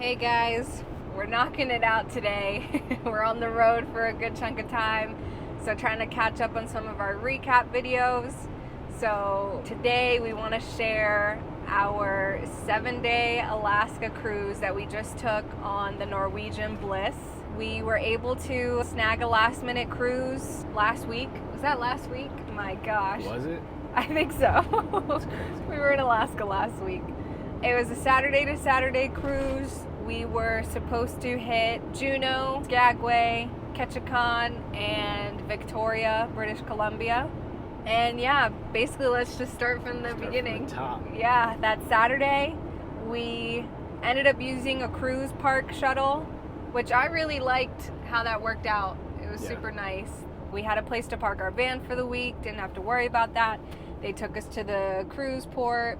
Hey guys, we're knocking it out today. We're on the road for a good chunk of time, so trying to catch up on some of our recap videos. So today we want to share our 7-day Alaska cruise that we just took on the Norwegian Bliss. We were able to snag a last minute cruise last week. Was that last week? My gosh. Was it? I think so. That's crazy. We were in Alaska last week. It was a Saturday to Saturday cruise. We were supposed to hit Juneau, Skagway, Ketchikan, and Victoria, British Columbia. And yeah, basically let's just start from the beginning. From the top. Yeah, that Saturday we ended up using a cruise park shuttle, which I really liked how that worked out. It was super nice. We had a place to park our van for the week, didn't have to worry about that. They took us to the cruise port.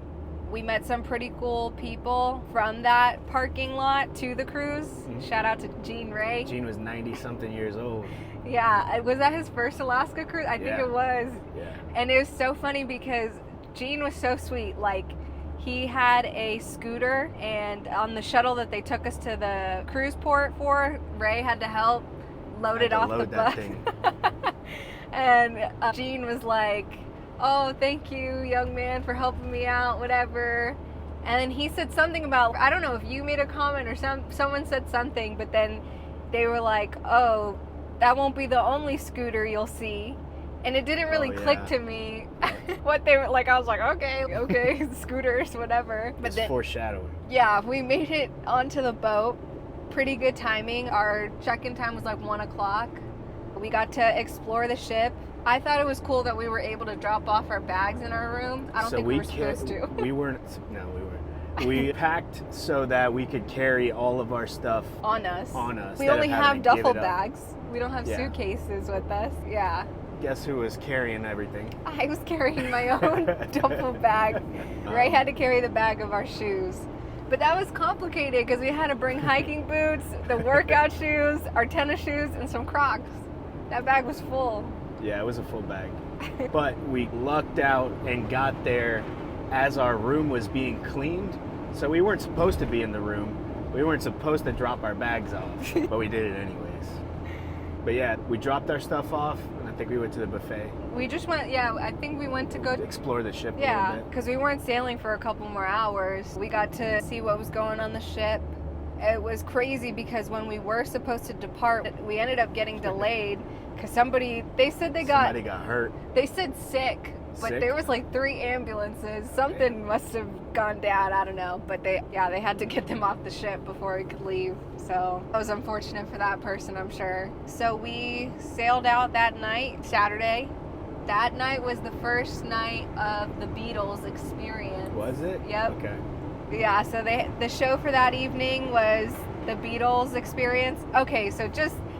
We met some pretty cool people from that parking lot to the cruise. Mm-hmm. Shout out to Gene Ray. Gene was 90-something years old. Yeah, was that his first Alaska cruise? I think it was. Yeah. And it was so funny because Gene was so sweet. Like, he had a scooter, and on the shuttle that they took us to the cruise port for, Ray had to help load it off the bus. And Gene was like, "Oh, thank you, young man, for helping me out, whatever." And then he said something about, I don't know if you made a comment or someone said something, but then they were like, "Oh, that won't be the only scooter you'll see." And it didn't really click to me what they were like. I was like, okay, scooters, whatever. But it's foreshadowing. Yeah, we made it onto the boat. Pretty good timing. Our check-in time was like 1 o'clock. We got to explore the ship. I thought it was cool that we were able to drop off our bags in our room. I don't think we were supposed to. We weren't. We packed so that we could carry all of our stuff on us. We only have duffel bags. We don't have suitcases with us. Yeah. Guess who was carrying everything? I was carrying my own duffel bag. Ray had to carry the bag of our shoes. But that was complicated because we had to bring hiking boots, the workout shoes, our tennis shoes, and some Crocs. That bag was full. Yeah, it was a full bag. But we lucked out and got there as our room was being cleaned. So we weren't supposed to be in the room. We weren't supposed to drop our bags off, but we did it anyways. But yeah, we dropped our stuff off, and I think we went to the buffet. We just went, I think we went to go explore the ship a little bit. Because we weren't sailing for a couple more hours. We got to see what was going on the ship. It was crazy because when we were supposed to depart, we ended up getting delayed because somebody got hurt. They said sick. But there was like 3 ambulances. Something must have gone down. I don't know. But they had to get them off the ship before we could leave. So that was unfortunate for that person, I'm sure. So we sailed out that night, Saturday. That night was the first night of the Beatles experience. Was it? Yep. Okay. Yeah, so the show for that evening was the Beatles experience. Okay, so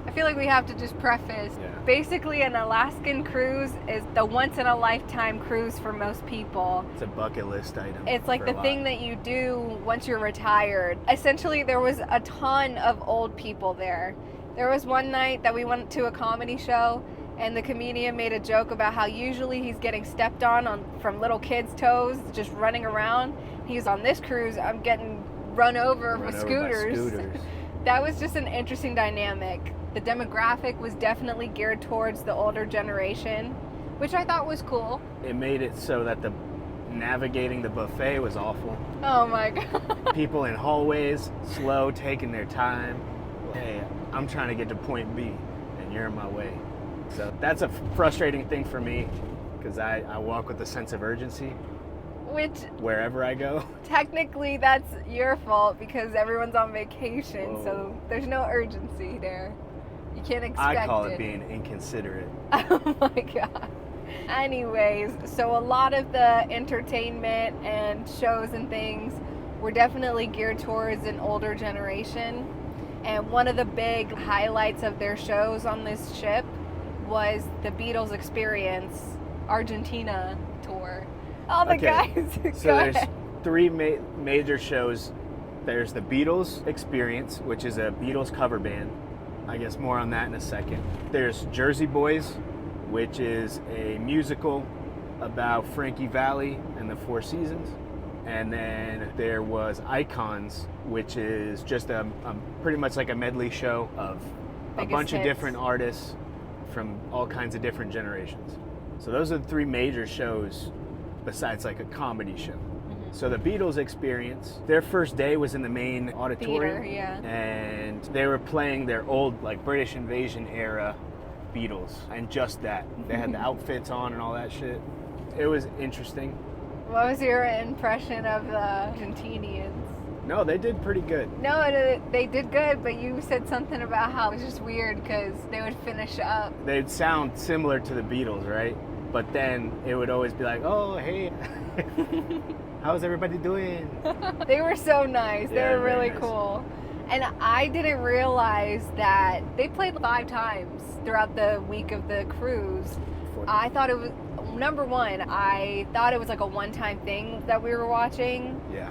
I feel like we have to just preface. Basically, an Alaskan cruise is the once-in-a-lifetime cruise for most people. It's a bucket list item. It's like the thing that you do once you're retired. Essentially, there was a ton of old people there. There was one night that we went to a comedy show, and the comedian made a joke about how usually he's getting stepped on from little kids' toes, just running around. He's on this cruise, I'm getting run over with scooters. That was just an interesting dynamic. The demographic was definitely geared towards the older generation, which I thought was cool. It made it so that the navigating the buffet was awful. Oh my God. People in hallways, slow, taking their time. Hey, I'm trying to get to point B, and you're in my way. So that's a frustrating thing for me, because I walk with a sense of urgency. Wherever I go. Technically, that's your fault because everyone's on vacation, so there's no urgency there. You can't expect it. I call it being inconsiderate. Oh my God. Anyways, so a lot of the entertainment and shows and things were definitely geared towards an older generation. And one of the big highlights of their shows on this ship was the Beatles Experience Argentina tour. All the guys. So there's 3 major shows. There's the Beatles Experience, which is a Beatles cover band. I guess more on that in a second. There's Jersey Boys, which is a musical about Frankie Valli and the Four Seasons. And then there was Icons, which is just a pretty much like a medley show of a Biggest bunch of hits. different artists from all kinds of different generations. So those are the three major shows besides like a comedy show. So the Beatles Experience, their first day was in the main auditorium. Theater, yeah. And they were playing their old like British Invasion era Beatles and just that. They had the outfits on and all that shit. It was interesting. What was your impression of the Argentinians? No, they did pretty good. No, they did good, but you said something about how it was just weird because they would finish up. They'd sound similar to the Beatles, right? But then it would always be like, oh, hey, how's everybody doing? They were so nice. They Yeah, were very really nice. cool. And I didn't realize that they played 5 times throughout the week of the cruise. I thought it was, number one, I thought it was like a one-time thing that we were watching. Yeah.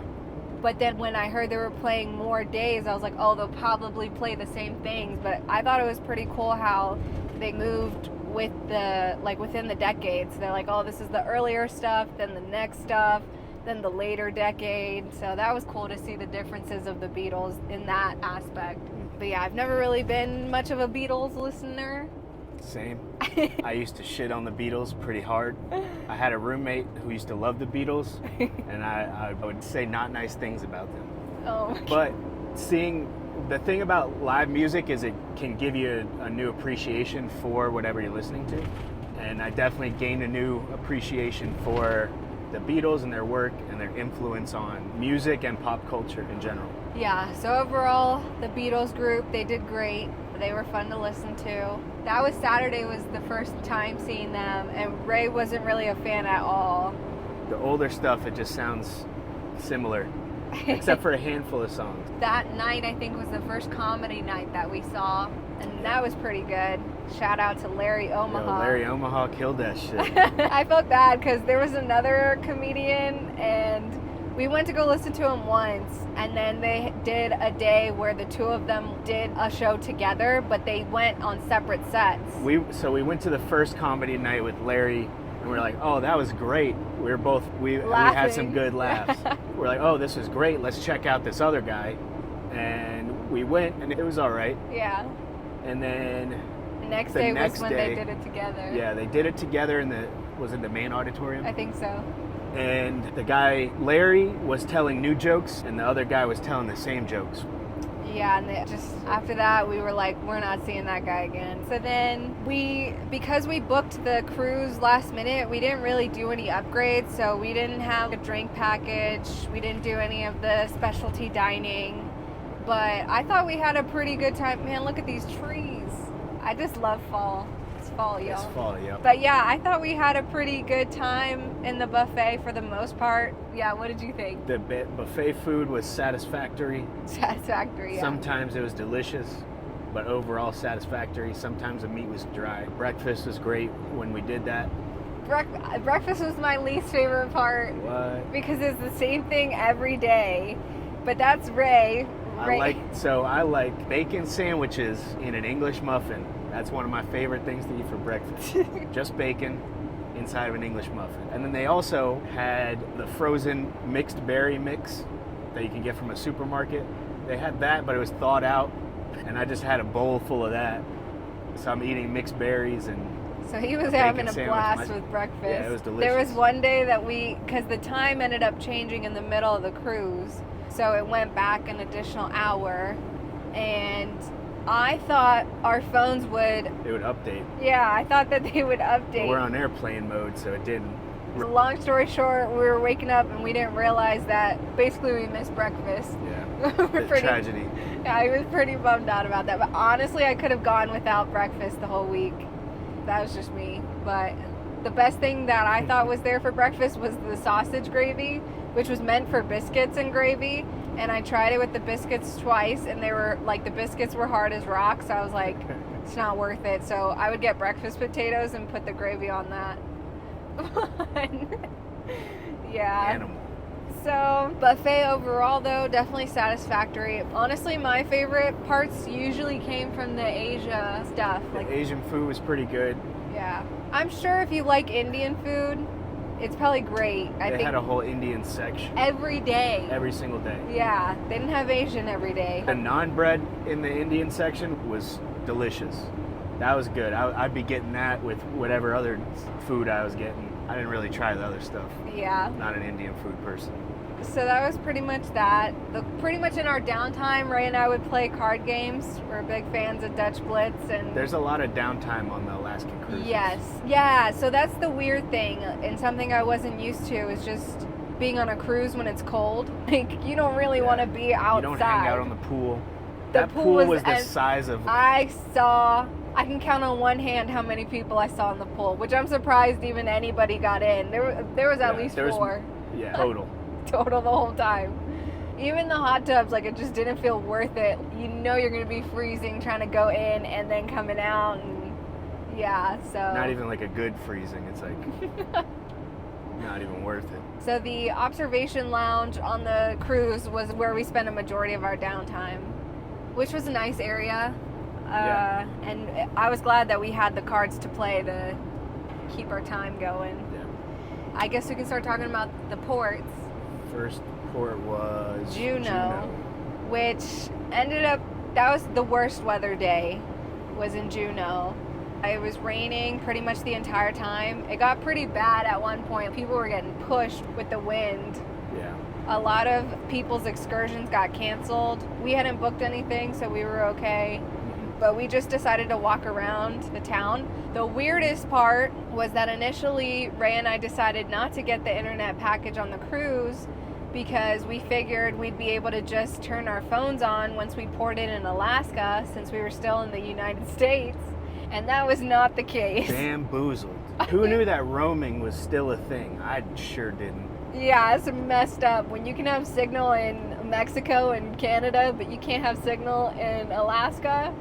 But then when I heard they were playing more days, I was like, oh, they'll probably play the same things. But I thought it was pretty cool how they moved with the, like within the decades. They're like, oh, this is the earlier stuff, then the next stuff, then the later decade. So that was cool to see the differences of the Beatles in that aspect. But yeah, I've never really been much of a Beatles listener. Same. I used to shit on the Beatles pretty hard. I had a roommate who used to love the Beatles, and I would say not nice things about them. Oh, But seeing, the thing about live music is it can give you a new appreciation for whatever you're listening to. And I definitely gained a new appreciation for the Beatles and their work and their influence on music and pop culture in general. yeah. So overall, the Beatles group, they did great. They were fun to listen to. That was Saturday was the first time seeing them, and Ray wasn't really a fan at all. The older stuff, it just sounds similar, except for a handful of songs. That night, I think, was the first comedy night that we saw, and that was pretty good. Shout out to Larry Omaha. Yo, Larry Omaha killed that shit. I felt bad because there was another comedian, and we went to go listen to him once, and then they did a day where the two of them did a show together, but they went on separate sets. So we went to the first comedy night with Larry, and we were like, oh, that was great. We had some good laughs. We're like, oh, this is great. Let's check out this other guy. And we went, and it was all right. Yeah. And then The next The day next was when day- they did it together. yeah, they did it together was it the main auditorium? I think so. And the guy, Larry, was telling new jokes, and the other guy was telling the same jokes. Yeah, and after that, we were like, we're not seeing that guy again. So then because we booked the cruise last minute, we didn't really do any upgrades. So we didn't have a drink package. We didn't do any of the specialty dining. But I thought we had a pretty good time. Man, look at these trees. I just love fall. It's fall, y'all. It's fall, yep. But yeah, I thought we had a pretty good time in the buffet for the most part. Yeah, what did you think? The buffet food was satisfactory. Satisfactory, yeah. Sometimes it was delicious, but overall satisfactory. Sometimes the meat was dry. Breakfast was great when we did that. Breakfast was my least favorite part What? because it's the same thing every day. But that's Ray. I like bacon sandwiches in an English muffin. That's one of my favorite things to eat for breakfast. Just bacon inside of an English muffin. And then they also had the frozen mixed berry mix that you can get from a supermarket. They had that, but it was thawed out, and I just had a bowl full of that. So I'm eating mixed berries and So he was a having bacon a sandwich. blast with breakfast. Yeah, it was There delicious. was one day that because the time ended up changing in the middle of the cruise, so it went back an additional hour, and I thought our phones would. It would update. Yeah, I thought that they would update. But we're on airplane mode, so it didn't. Long story short, we were waking up and we didn't realize that basically we missed breakfast. Yeah. We're The pretty- tragedy. Yeah, I was pretty bummed out about that. But honestly, I could have gone without breakfast the whole week. That was just me. But the best thing that I thought was there for breakfast was the sausage gravy, which was meant for biscuits and gravy. And I tried it with the biscuits twice, and they were like, the biscuits were hard as rocks. So I was like, it's not worth it. So I would get breakfast potatoes and put the gravy on that. Yeah. Animal. So, buffet overall, though, definitely satisfactory. Honestly, my favorite parts usually came from the Asia stuff. The Like, Asian food was pretty good. yeah. I'm sure if you like Indian food, it's probably great. I They think had a whole Indian section every day. every single day. Yeah, they didn't have Asian every day. The naan bread in the Indian section was delicious. That was good. I'd be getting that with whatever other food I was getting. I didn't really try the other stuff. Yeah. Not an Indian food person. So that was pretty much that. Pretty much in our downtime, Ray and I would play card games. We're big fans of Dutch Blitz, and There's a lot of downtime on the Alaskan cruises. yes, yeah. So that's the weird thing, and something I wasn't used to is just being on a cruise when it's cold. Like you don't really want to be outside. You don't hang out on the pool. The That pool was the as- size of. I can count on one hand how many people I saw in the pool, which I'm surprised even anybody got in. There was at least 4. Yeah, total. Total the whole time. Even the hot tubs, like it just didn't feel worth it. You know you're gonna be freezing trying to go in and then coming out, and yeah, so. Not even like a good freezing. It's like not even worth it. So the observation lounge on the cruise was where we spent a majority of our downtime, which was a nice area. Yeah. And I was glad that we had the cards to play to keep our time going. Yeah. I guess we can start talking about the ports. First port was Juneau, which ended up, that was the worst weather day, was in Juneau. It was raining pretty much the entire time. It got pretty bad at one point. People were getting pushed with the wind. Yeah. A lot of people's excursions got canceled. We hadn't booked anything, so we were okay. But we just decided to walk around the town. The weirdest part was that initially Ray and I decided not to get the internet package on the cruise because we figured we'd be able to just turn our phones on once we ported in Alaska, since we were still in the United States. And that was not the case. Bamboozled. Who knew that roaming was still a thing? I sure didn't. Yeah, it's messed up. When you can have signal in Mexico and Canada, but you can't have signal in Alaska,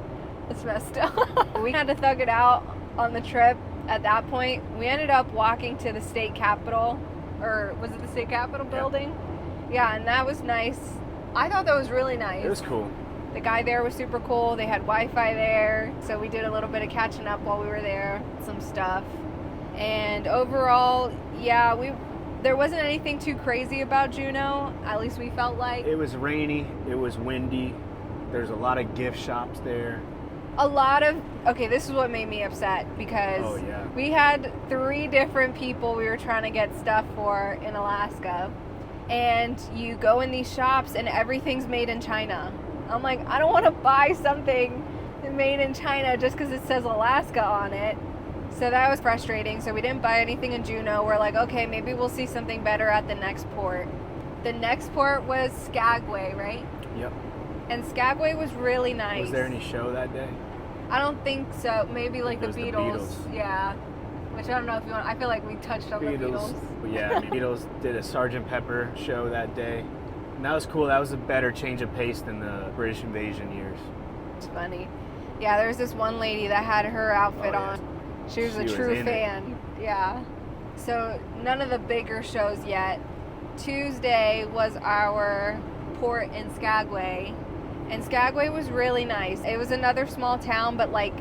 it's messed up. We had to thug it out on the trip. At that point, we ended up walking to the state capitol, or was it the state capitol building? Yeah, and that was nice. I thought that was really nice. It was cool. The guy there was super cool. They had Wi-Fi there, so we did a little bit of catching up while we were there, some stuff. And overall, yeah, there wasn't anything too crazy about Juneau, at least we felt like. It was rainy, it was windy, there's a lot of gift shops there. Okay, this is what made me upset, because yeah. we had 3 different people we were trying to get stuff for in Alaska. And you go in these shops and everything's made in China. I'm like, I don't want to buy something made in China just because it says Alaska on it. So that was frustrating. So we didn't buy anything in Juneau. We're like, okay, maybe we'll see something better at the next port. The next port was Skagway, right? Yep. And Skagway was really nice. Was there any show that day? I don't think so. Maybe like the It was the Beatles. Beatles. Yeah. Which I don't know if you want. I feel like we touched on the Beatles. Yeah, Beatles did a Sgt. Pepper show that day. And that was cool. That was a better change of pace than the British invasion years. It's funny. Yeah, there was this one lady that had her outfit on. She was a true fan. Yeah. So none of the bigger shows yet. Tuesday was our port in Skagway. And Skagway was really nice. It was another small town, but like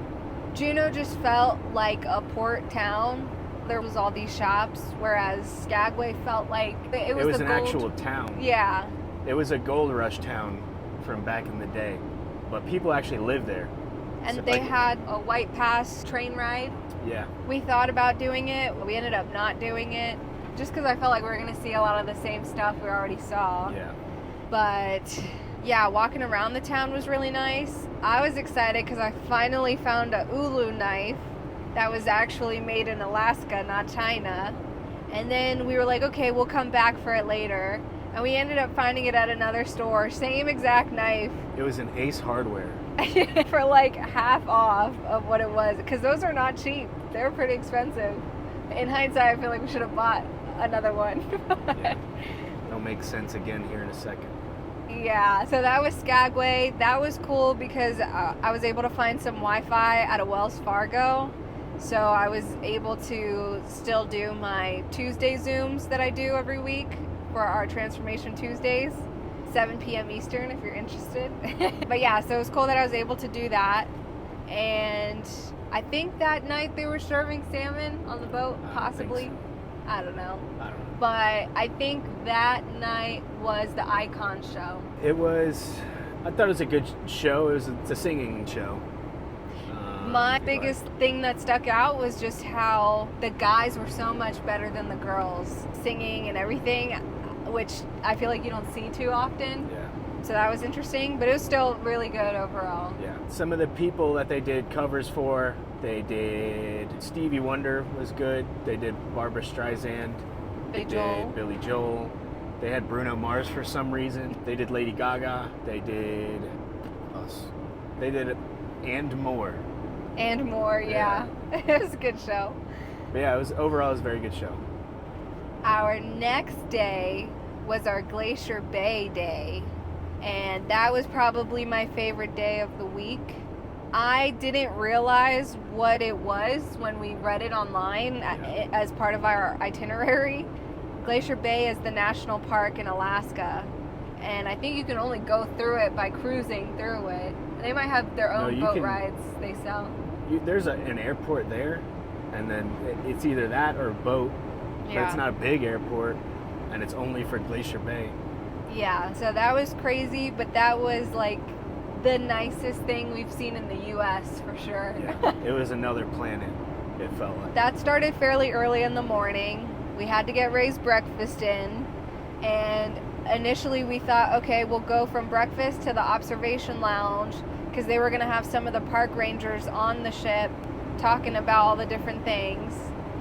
Juneau just felt like a port town. There was all these shops, whereas Skagway felt like it was an actual town. Yeah. It was a gold rush town from back in the day, but people actually lived there. And So, they like- had a White Pass train ride. Yeah. We thought about doing it. We ended up not doing it just because I felt like we were going to see a lot of the same stuff we already saw. Yeah. But yeah, walking around the town was really nice. I was excited because I finally found a ulu knife that was actually made in Alaska, not China. And then we were like, okay, we'll come back for it later. And we ended up finding it at another store, same exact knife. It was an Ace Hardware. For like half off of what it was, because those are not cheap. They're pretty expensive. In hindsight, I feel like we should have bought another one. Yeah. It'll make sense again here in a second. Yeah, so that was Skagway. That was cool because I was able to find some Wi-Fi at a Wells Fargo. So I was able to still do my Tuesday Zooms that I do every week for our Transformation Tuesdays. 7 p.m. Eastern if you're interested. But yeah, so it was cool that I was able to do that. And I think that night they were serving salmon on the boat, possibly. I don't know. I don't know. But I think that night was the Icon show. I thought it was a good show. It's a singing show. My biggest thing that stuck out was just how the guys were so much better than the girls singing and everything, which I feel like you don't see too often. Yeah. So that was interesting, but it was still really good overall. Yeah. Some of the people that they did covers for, they did Stevie Wonder was good. They did Barbra Streisand. They did Billy Joel. They had Bruno Mars for some reason. They did Lady Gaga. They did us. They did it and more. And more, yeah. It was a good show. But yeah, overall it was a very good show. Our next day was our Glacier Bay day, and that was probably my favorite day of the week. I didn't realize what it was when we read it online as part of our itinerary. Glacier Bay is the national park in Alaska, and I think you can only go through it by cruising through it. They might have their own boat rides they sell. There's an airport there, and then it's either that or a boat. But it's not a big airport, and it's only for Glacier Bay. Yeah, so that was crazy, but that was like the nicest thing we've seen in the U.S. for sure. Yeah, it was another planet, it felt like. That started fairly early in the morning. We had to get Ray's breakfast in, and initially we thought, okay, we'll go from breakfast to the observation lounge, because they were going to have some of the park rangers on the ship talking about all the different things.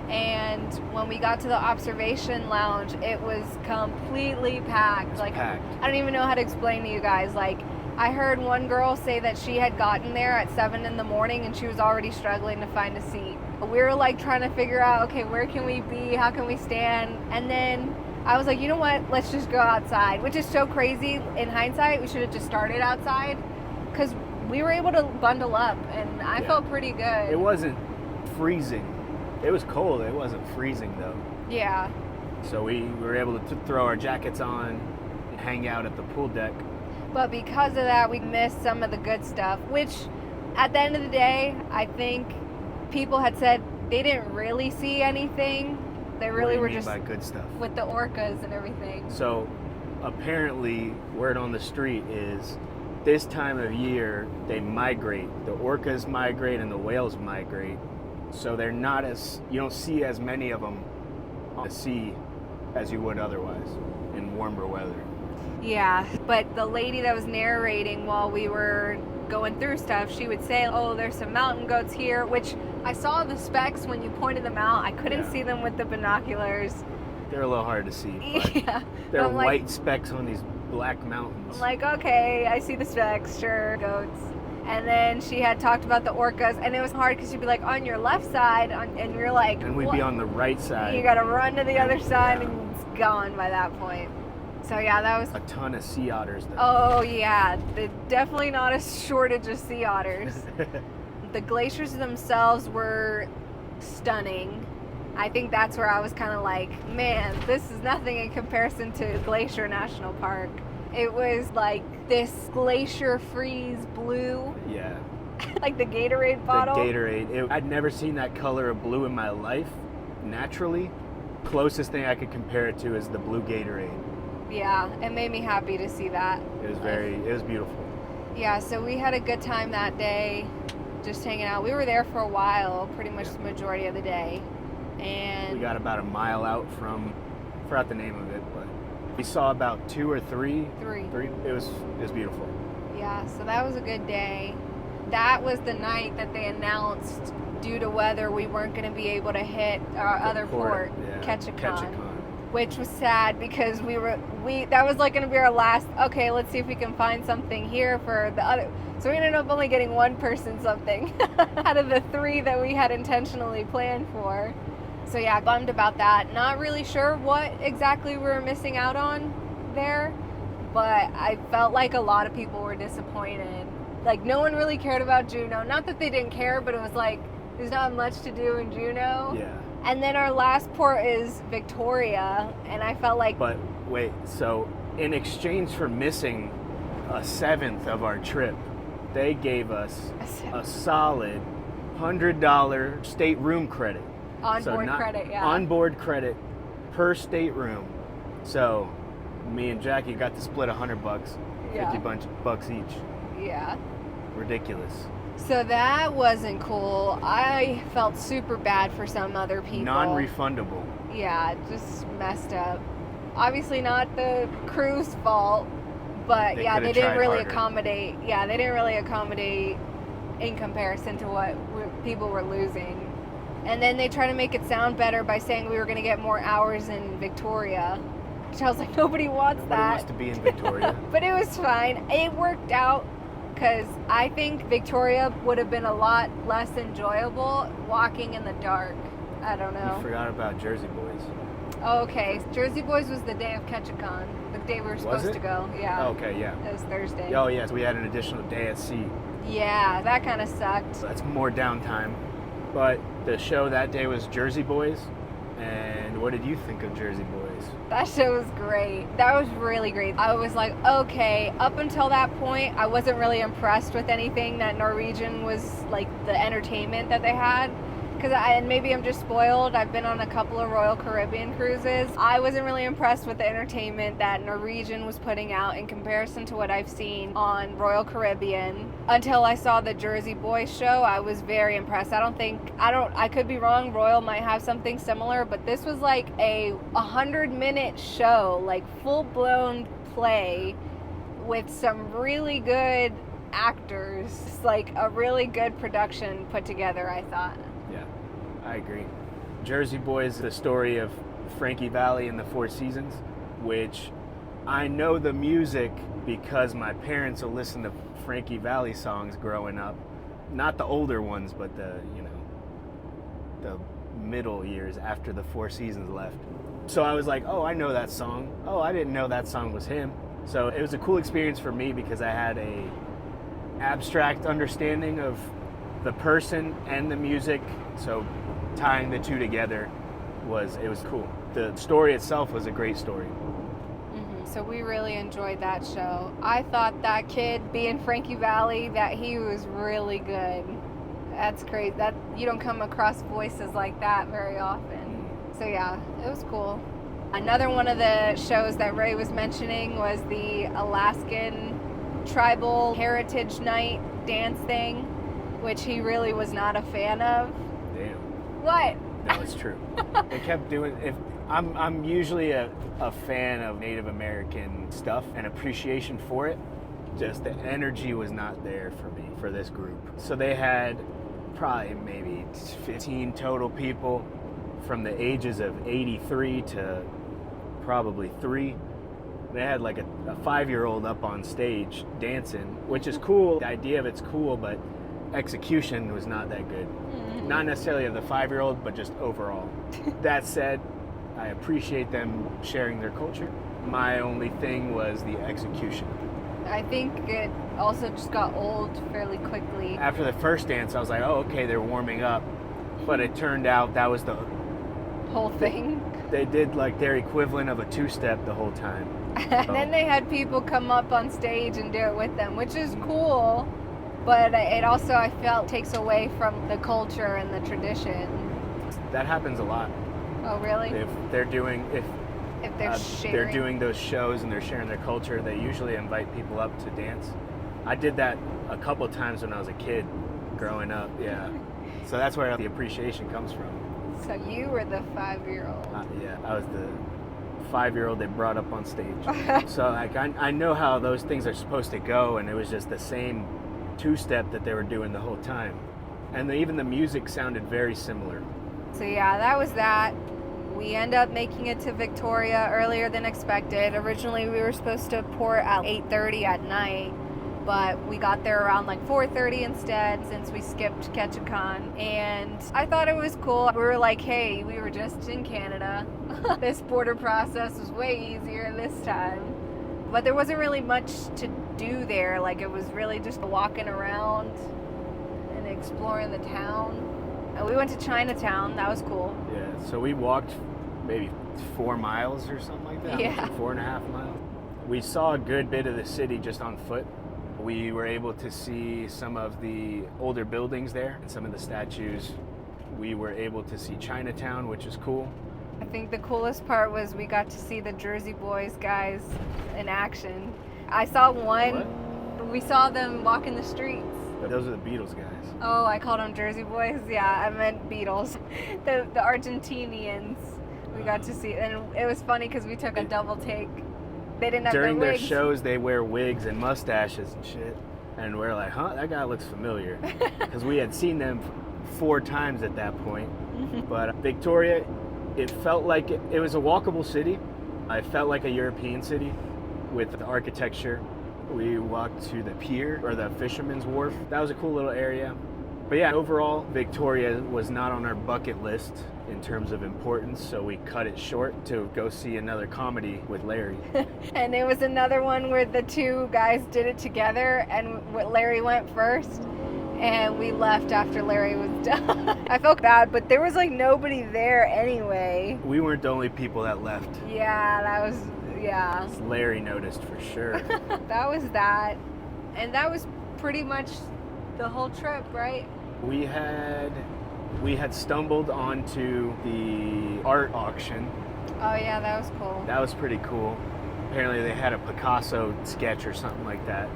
And when we got to the observation lounge, it was completely packed. Packed. I don't even know how to explain to you guys. Like, I heard one girl say that she had gotten there at 7 in the morning and she was already struggling to find a seat. We were like trying to figure out, okay, where can we be? How can we stand? And then I was like, you know what? Let's just go outside, which is so crazy. In hindsight, we should have just started outside, because we were able to bundle up, and I felt pretty good. It wasn't freezing. It was cold. It wasn't freezing, though. Yeah. So we were able to throw our jackets on and hang out at the pool deck. But because of that, we missed some of the good stuff, which at the end of the day, I think people had said they didn't really see anything. They really were just by good stuff? With the orcas and everything. So apparently, word on the street is this time of year they migrate. The orcas migrate and the whales migrate. So they're not you don't see as many of them on the sea as you would otherwise in warmer weather. Yeah, but the lady that was narrating while we were going through stuff, she would say, oh, there's some mountain goats here, which I saw the specks when you pointed them out. I couldn't see them with the binoculars. They're a little hard to see. But they're white specks on these black mountains. I'm like, okay, I see the specks, sure, goats. And then she had talked about the orcas, and it was hard because she'd be like, on your left side, and you're like, and we'd be on the right side. You gotta run to the other side, and it's gone by that point. So yeah, that was a ton of sea otters though. Oh yeah, definitely not a shortage of sea otters. The glaciers themselves were stunning. I think that's where I was kind of like, man, this is nothing in comparison to Glacier National Park. It was like this glacier freeze blue. Yeah. Like the Gatorade bottle. The Gatorade. I'd never seen that color of blue in my life, naturally. Closest thing I could compare it to is the blue Gatorade. Yeah, it made me happy to see that. It was beautiful. Yeah, so we had a good time that day, just hanging out. We were there for a while, pretty much the majority of the day. And we got about a mile out from, I forgot the name of it, but we saw about two or three. Three. It was beautiful. Yeah, so that was a good day. That was the night that they announced, due to weather, we weren't going to be able to hit our other port, Ketchikan. Which was sad because that was like going to be our last, okay, let's see if we can find something here for the other. So we ended up only getting one person something out of the 3 that we had intentionally planned for. So yeah, bummed about that. Not really sure what exactly we were missing out on there, but I felt like a lot of people were disappointed. Like, no one really cared about Juneau. Not that they didn't care, but it was like, there's not much to do in Juneau. Yeah. And then our last port is Victoria, and I felt like... But wait, so in exchange for missing a 7th of our trip, they gave us a solid $100 state room credit. Onboard credit, yeah. Onboard credit per stateroom. So me and Jackie got to split $100, Yeah. 50 bucks each. Yeah. Ridiculous. So that wasn't cool. I felt super bad for some other people. Non-refundable. Yeah, just messed up. Obviously not the crew's fault, but They yeah, could've they didn't tried really harder. accommodate. Yeah, they didn't really accommodate in comparison to what people were losing. And then they try to make it sound better by saying we were going to get more hours in Victoria, which I was like, nobody wants Nobody that. wants to be in Victoria. But it was fine. It worked out because I think Victoria would have been a lot less enjoyable walking in the dark. I don't know. You forgot about Jersey Boys. Okay, Jersey Boys was the day of Ketchikan, the day we were supposed it? to go. Yeah. Okay, yeah. It was Thursday. Oh, yes, we had an additional day at sea. Yeah, that kind of sucked. So that's more downtime. But the show that day was Jersey Boys. And what did you think of Jersey Boys? That show was great. That was really great. I was like, okay, up until that point, I wasn't really impressed with anything that Norwegian was, like, the entertainment that they had. And maybe I'm just spoiled. I've been on a couple of Royal Caribbean cruises. I wasn't really impressed with the entertainment that Norwegian was putting out in comparison to what I've seen on Royal Caribbean. Until I saw the Jersey Boys show, I was very impressed. I could be wrong. Royal might have something similar, but this was like a 100-minute show, like full-blown play with some really good actors. It's like a really good production put together, I thought. Yeah, I agree. Jersey Boys, the story of Frankie Valli and the Four Seasons, which I know the music because my parents will listen to Frankie Valli songs growing up. Not the older ones, but the middle years after the Four Seasons left. So I was like, oh, I know that song. Oh, I didn't know that song was him. So it was a cool experience for me because I had a abstract understanding of the person and the music, so tying the two together was cool. The story itself was a great story. So we really enjoyed that show. I thought that kid being Frankie Valli, that he was really good. That's crazy. That you don't come across voices like that very often. So yeah, it was cool. Another one of the shows that Ray was mentioning was the Alaskan Tribal Heritage Night dance thing, which he really was not a fan of. Damn. What? No, it's true. They kept doing. I'm usually a fan of Native American stuff and appreciation for it. Just the energy was not there for me for this group. So they had probably maybe 15 total people from the ages of 83 to probably 3. They had like a 5-year-old up on stage dancing, which is cool. The idea of it's cool, but execution was not that good. Not necessarily of the 5-year-old, but just overall. That said, I appreciate them sharing their culture. My only thing was the execution. I think it also just got old fairly quickly. After the first dance, I was like, oh, okay, they're warming up. But it turned out that was the whole thing. They did like their equivalent of a two-step the whole time. And then they had people come up on stage and do it with them, which is cool. But it also, I felt, takes away from the culture and the tradition. That happens a lot. Oh, really? If they're doing sharing. they're doing those shows and they're sharing their culture, they usually invite people up to dance. I did that a couple times when I was a kid, growing up. Yeah. So that's where the appreciation comes from. So you were the 5-year-old. Yeah, I was the 5-year-old they brought up on stage. So like I know how those things are supposed to go, and it was just the same two-step that they were doing the whole time. And even the music sounded very similar. So yeah, that was that. We end up making it to Victoria earlier than expected. Originally we were supposed to port at 8:30 at night, but we got there around like 4:30 instead, since we skipped Ketchikan. And I thought it was cool. We were like, hey, we were just in Canada. This border process was way easier this time. But there wasn't really much to do there. Like, it was really just walking around and exploring the town. And we went to Chinatown. That was cool. Yeah, so we walked maybe 4 miles or something like that. Yeah. 4.5 miles. We saw a good bit of the city just on foot. We were able to see some of the older buildings there and some of the statues. We were able to see Chinatown, which is cool. I think the coolest part was we got to see the Jersey Boys guys in action. I saw one. What? We saw them walking the streets. Those are the Beatles guys. Oh, I called them Jersey Boys? Yeah, I meant Beatles. The Argentinians we got to see. And it was funny because we took a double take. They didn't have During their their wigs. shows, they wear wigs and mustaches and shit. And we're like, huh, that guy looks familiar. Because we had seen them 4 times at that point. But Victoria, it felt like it was a walkable city. I felt like a European city with the architecture. We walked to the pier, or the fisherman's wharf. That was a cool little area. But yeah, overall, Victoria was not on our bucket list in terms of importance, so we cut it short to go see another comedy with Larry. And it was another one where the two guys did it together, and Larry went first, and we left after Larry was done. I felt bad, but there was like nobody there anyway. We weren't the only people that left. Yeah, that was, yeah. Larry noticed for sure. That was that. And that was pretty much the whole trip, right? We had stumbled onto the art auction. Oh yeah, that was cool. That was pretty cool. Apparently they had a Picasso sketch or something like that.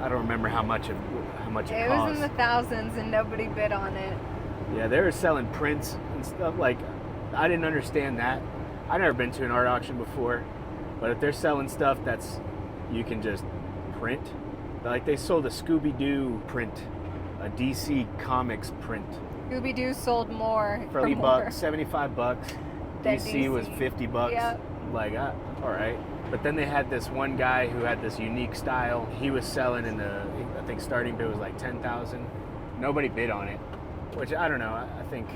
I don't remember how much it cost. It was in the thousands and nobody bid on it. Yeah, they were selling prints and stuff. Like, I didn't understand that. I've never been to an art auction before, but if they're selling stuff that's you can just print, like they sold a Scooby-Doo print, a DC Comics print Scooby-Doo sold more for $80, $75. Than DC was $50. Yep. Like, all right. But then they had this one guy who had this unique style. He was selling I think starting bid was like 10,000. Nobody bid on it, which I don't know. I think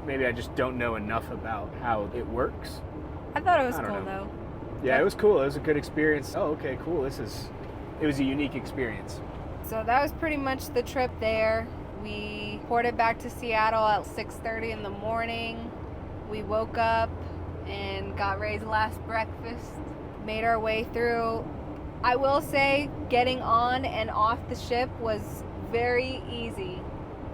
maybe I just don't know enough about how it works. I thought it was I don't cool know. though. Yeah, it was cool. It was a good experience. Oh, okay, cool. It was a unique experience. So that was pretty much the trip there. We ported back to Seattle at 6:30 in the morning. We woke up and got Ray's last breakfast. Made our way through. I will say getting on and off the ship was very easy.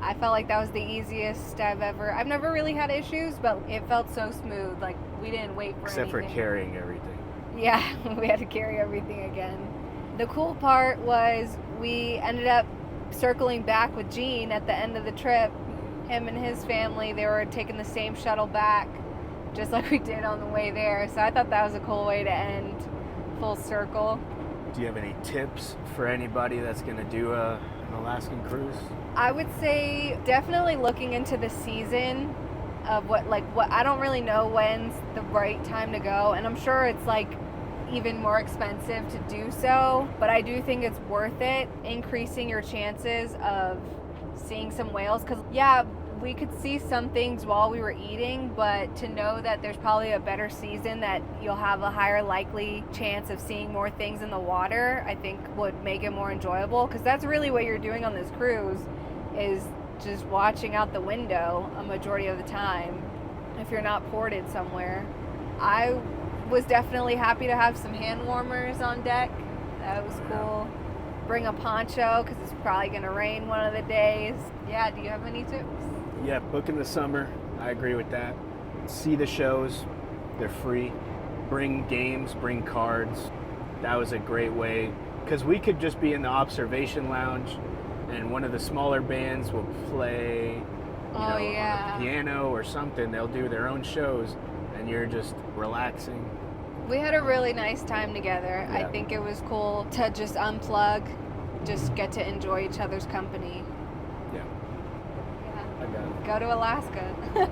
I felt like that was the easiest I've never really had issues, but it felt so smooth. Like we didn't wait for Except anything. for carrying everything. Yeah, we had to carry everything again. The cool part was we ended up circling back with Gene at the end of the trip. Him and his family, they were taking the same shuttle back, just like we did on the way there. So I thought that was a cool way to end full circle. Do you have any tips for anybody that's going to do an Alaskan cruise? I would say definitely looking into the season of what I don't really know when's the right time to go, and I'm sure it's like even more expensive to do so, but I do think it's worth it, increasing your chances of seeing some whales, because yeah, we could see some things while we were eating, but to know that there's probably a better season that you'll have a higher likely chance of seeing more things in the water, I think would make it more enjoyable, because that's really what you're doing on this cruise, is just watching out the window a majority of the time if you're not ported somewhere. I was definitely happy to have some hand warmers on deck. That was cool. Bring a poncho because it's probably going to rain one of the days. Yeah, do you have any tips? Yeah, book in the summer. I agree with that. See the shows. They're free. Bring games, bring cards. That was a great way. Because we could just be in the observation lounge and one of the smaller bands will play on the piano or something. They'll do their own shows and you're just relaxing. We had a really nice time together. Yeah. I think it was cool to just unplug, just get to enjoy each other's company. Yeah. I got it. Go to Alaska.